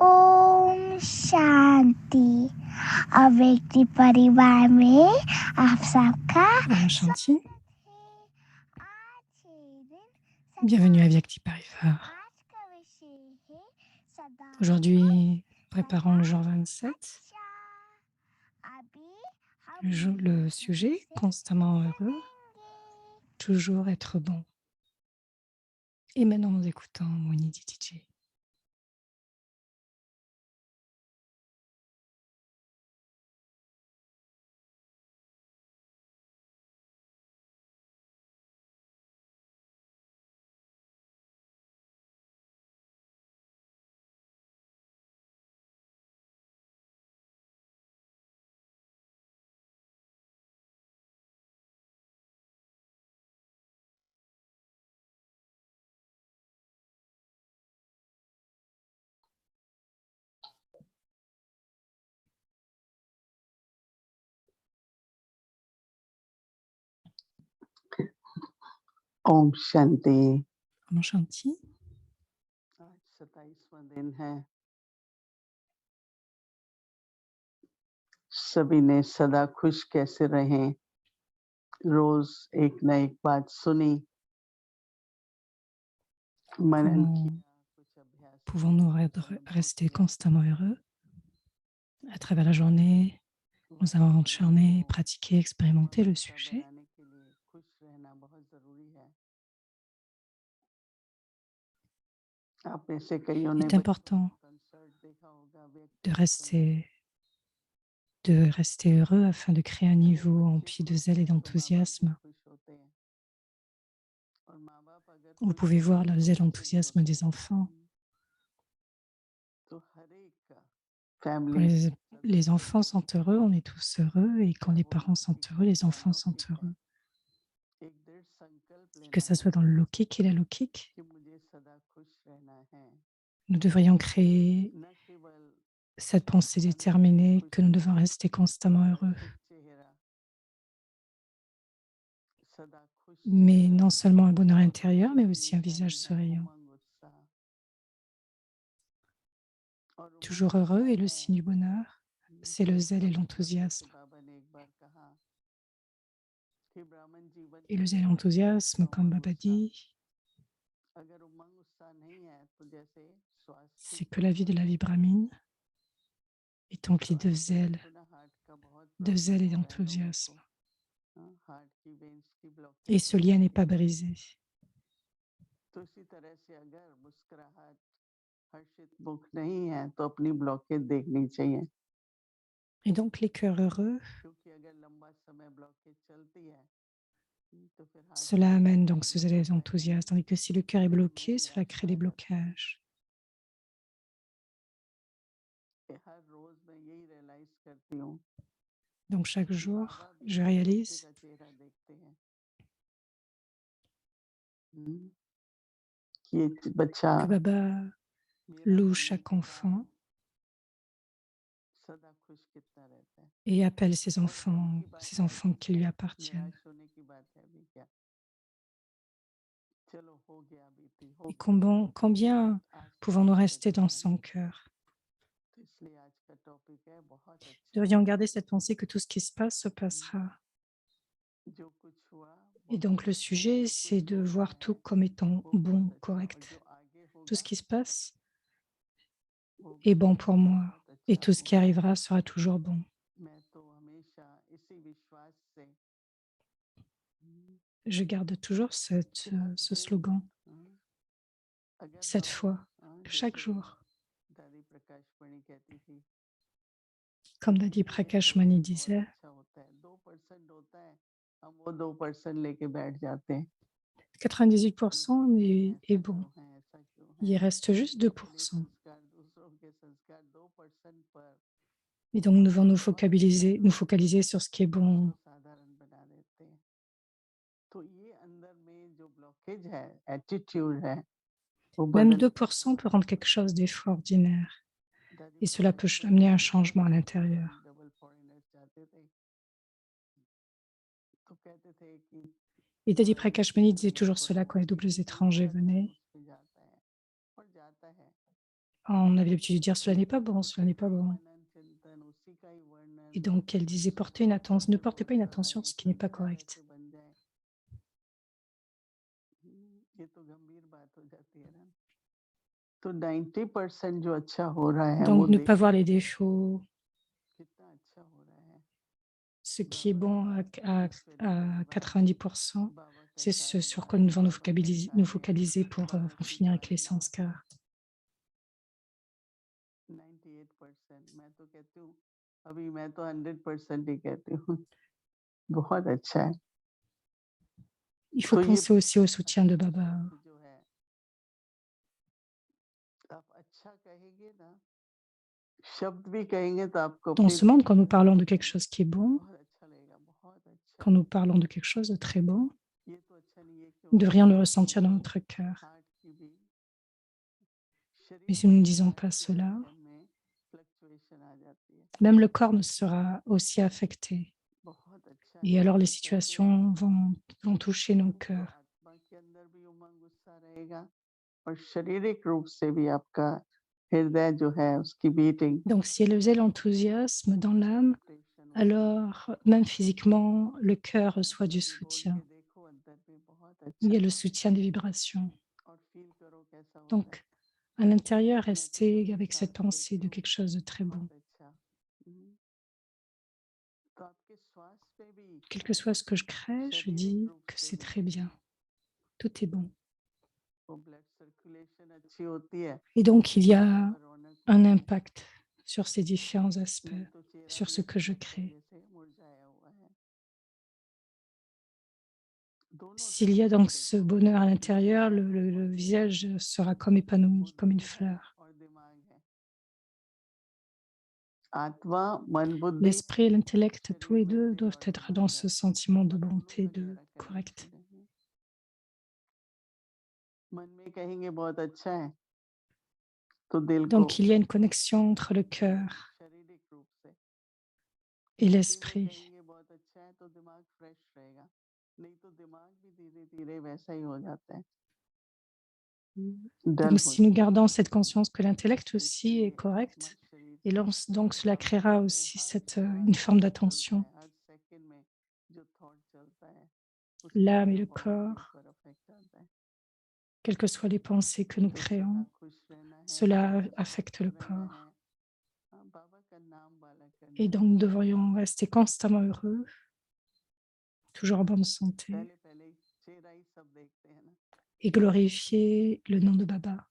ओम शांति। अव्यक्ति परिवार में आप सबका Om Shanti. आज ये दिन Bienvenue à Vyakti Parivar. आज का विषय है सदा Aujourd'hui, préparons le jour 27. अच्छा। अभी हम Le sujet, constamment heureux, toujours être bon. Et maintenant, nous écoutons Monidi DJ. Om Shanti. Om Shanti. आज 27वां दिन है। सभी ने सदा खुश कैसे रहें, रोज एक न एक बात सुनी, मनन किया, कुछ अभ्यास Pouvons-nous rester constamment heureux à travers la journée? Nous avons enchaîné, pratiqué, expérimenté le sujet. बनाने के लिए खुश रहना बहुत जरूरी है। आप में से कईयों Il ने est important कंसर्ट देखा होगा, de rester heureux afin de créer un niveau empli de zèle et d'enthousiasme. Vous pouvez voir le zèle et l'enthousiasme des enfants. Quand les enfants sont heureux, on est tous heureux, et quand les parents sont heureux, les enfants sont heureux. Que ce soit dans le lokik et la lokik, nous devrions créer cette pensée déterminée que nous devons rester constamment heureux. Mais non seulement un bonheur intérieur, mais aussi un visage souriant. Toujours heureux est le signe du bonheur, c'est le zèle et l'enthousiasme. Et le zèle et l'enthousiasme, comme Baba dit, c'est que la vie de la vie brahmine est emplie de zèle et d'enthousiasme. Et ce lien n'est pas brisé. Et donc les cœurs heureux, cela amène donc ce zèle et l'enthousiasme, tandis que si le cœur est bloqué, cela crée des blocages. Donc chaque jour, je réalise que Baba loue chaque enfant et appelle ses enfants qui lui appartiennent. Et combien pouvons-nous rester dans son cœur? Nous devrions garder cette pensée que tout ce qui se passera. Et donc le sujet, c'est de voir tout comme étant bon, correct. Tout ce qui se passe est bon pour moi, et tout ce qui arrivera sera toujours bon. Je garde toujours ce slogan, cette foi, chaque jour. Comme Dadi Prakash Mani disait, 98% est bon. Il reste juste 2%. Et donc, nous devons nous focaliser sur ce qui est bon. Même 2% peut rendre quelque chose d'extraordinaire. Et cela peut amener un changement à l'intérieur. Et Dadi Prakash Mani disait toujours cela quand les doubles étrangers venaient. On avait l'habitude de dire: «Cela n'est pas bon, cela n'est pas bon». मनन चिंतन उसी का ही वर्णन Et donc elle disait: ne portez pas une attention sur ce qui n'est pas correct. ऐसे बन जाए। ये तो गंभीर बात हो जाती है ना। तो 90% जो अच्छा हो रहा है वो Donc ne देख pas voir les défauts, कितना अच्छा हो रहा है। ce qui est bon à ईश्वरी à परिवार 90%, बाबा c'est कैसा ce है, sur quoi nous devons बाबा कैसा nous है, focaliser pour, बाबा en की finir avec les महिमा sanskars. 98% मैं तो कहती हूँ अभी मैं तो 100% ही कहती हूँ बहुत अच्छा है। Il faut तो ये penser aussi au soutien de Baba. शब्द जो है आप अच्छा कहेंगे ना शब्द भी कहेंगे तो आपको Dans अपनी ce monde, quand nous parlons de quelque chose qui est bon, बहुत अच्छा लगेगा, बहुत अच्छा। quand nous parlons de quelque chose de très bon, ये तो अच्छा नहीं है nous क्योंकि devrions le ressentir dans notre cœur. Heart की भी शरीर Mais si nous की ne भी disons हार्ट pas की cela, धड़कन में फ्लक्चुएशन आ जाती है। même le corps ne sera aussi affecté. बहुत अच्छा Et है alors les तो कैसे आप situations vont toucher nos तो cœurs. आत्मा के अंदर भी उमंग उत्साह रहेगा और शारीरिक रूप से भी आपका हृदय जो है उसकी beating Donc si elle faisait l'enthousiasme dans l'âme, alors même physiquement, le cœur reçoit du कभी बोल soutien. के देखो अंदर भी बहुत Il y अच्छा a le soutien des vibrations. और फील करो कैसा होता है। Donc, à l'intérieur, मैं तो restez खुद avec cette साथ pensée देती de हूँ quelque chose de très bon. बहुत अच्छा। तो आपके श्वास पे भी Quel que soit ce que je crée, je शारीरिक dis रूप que से c'est भी très bien. Tout est bon. वो ब्लड सर्कुलेशन अच्छी होती है Et donc, il y a और रौनक un होती है। impact sur ces différents aspects, नहीं तो चेहरा sur भी ce que ऐसे je लगता है crée. जैसे मुरझाया हुआ है। दोनों S'il तरफ y a से donc ce देखो bonheur à कि l'intérieur, चेहरा le और दिल visage sera comme épanoui, खुद comme une भी है fleur. और दिमाग है। आत्मा, मन, बुद्धि L'esprit et l'intellect, tous शरीर les में deux दिल doivent और être dans दिमाग ce है sentiment de और दोनों bonté, का de गहरा correct. कनेक्शन है। मन में कहेंगे बहुत अच्छा है तो दिल को Donc, il y a une connexion entre le cœur शारीरिक रूप से et बुद्धि में l'esprit. कहेंगे बहुत अच्छा है तो दिमाग फ्रेश रहेगा नहीं तो दिमाग भी धीरे धीरे वैसा ही हो जाता है डल Donc, हो si nous जाता gardons cette conscience que l'intellect है aussi est इसलिए आत्मा correct, शरीर et donc जब cela आप कर créera रहे हैं aussi हर une श्वास forme में जो चलता d'attention. है हर सेकंड में जो थॉट चलता है उसका L'âme et पूरे le बॉडी के corps, ऊपर इफेक्ट आता है quelles que soient les pensées que nous तो सदा créons, खुश रहना है cela सदा affecte स्वस्थ le रहना corps. है हाँ, बाबा का नाम वाला Et करना donc, है nous devrions rester constamment heureux, toujours en bonne santé, पहले पहले चेहरा ही सब देखते हैं ना et glorifier le nom de Baba.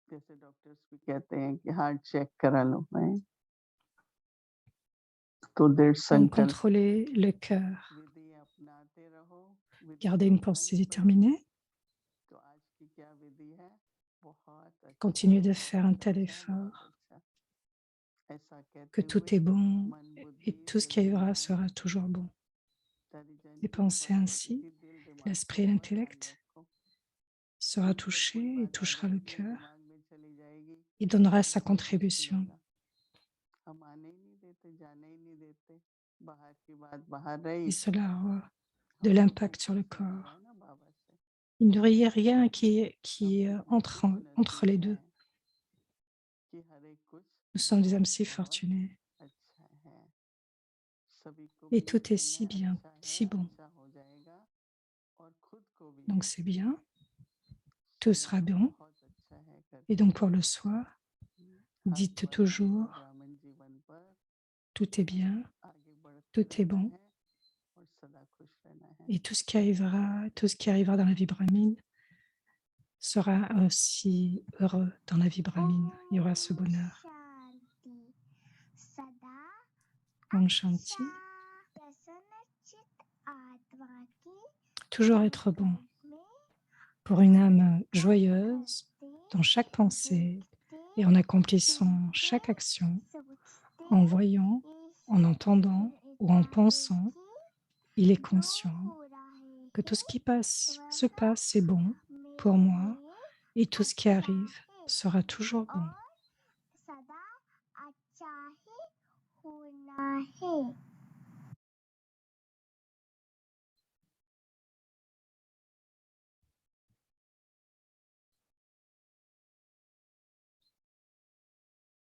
जैसे डॉक्टर्स भी कहते हैं कि हार्ट चेक करा लो है तो दृढ़ Donc, संकल्प contrôler le cœur, विधि अपनाते रहो विधि garder को une अपनानी pensée पड़ेगी déterminée, तो आज की क्या विधि है बहुत अच्छा continuer de faire un बहुत tel अच्छा बहुत effort, अच्छा ऐसा que कहते tout हुए est bon मन et बुद्धि tout ce qui शरीर arrivera मन sera toujours bon. सारी जन Et की penser ainsi, उपस्थिति दिल दिमाग का l'esprit et बहुत ध्यान l'intellect रखो sera दिल पर कोई touché et बात आ touchera le जाएगी cœur दिमाग में चली जाएगी et donnera तो sa बहुत मुश्किल contribution. होगा हम आने ही नहीं देते जाने ही नहीं देते बाहर की बात बाहर रही Et cela aura de हम तो खूब l'impact sur le खुश हैं बोला corps. है ना बाबा से Il ne devrait y avoir rien हम qui कितने entre, खुश entre नसीब les हैं deux. कि हर एक कुछ Nous sommes des âmes बहुत si बहुत fortunées. अच्छा है सभी को Et बिलीव tout est करना si है bien, si bon. अच्छा हो जाएगा और खुद को भी Donc c'est bien, tout सदा sera bon. बहुत अच्छा है Et करते donc pour रहो le soir, हाथ dites बढ़ाते रहो toujours, ब्राह्मण जीवन पर tout est bien, आगे बढ़ते tout est रहना bon. है और सदा खुश रहना है Et tout ce qui arrivera dans la vie brahmine sera aussi heureux dans la vie brahmine. Il y aura ce Om bonheur. Shanti. Sada Om अच्छा Shanti. प्रसन्नचित आत्मा की Toujours हर être bon. पल में Pour une âme प्रतीक्षा joyeuse करते dans chaque pensée देखते et en accomplissant सुनते chaque action, सोचते en voyant, en ईश्वर entendant ou en कहता है pensant, कि il est जो conscient हो रहा que tout है ce qui passe, se वह passe est bon pour मेरे moi लिए et tout ce qui अच्छा arrive है sera toujours bon. और सदा अच्छा ही होना है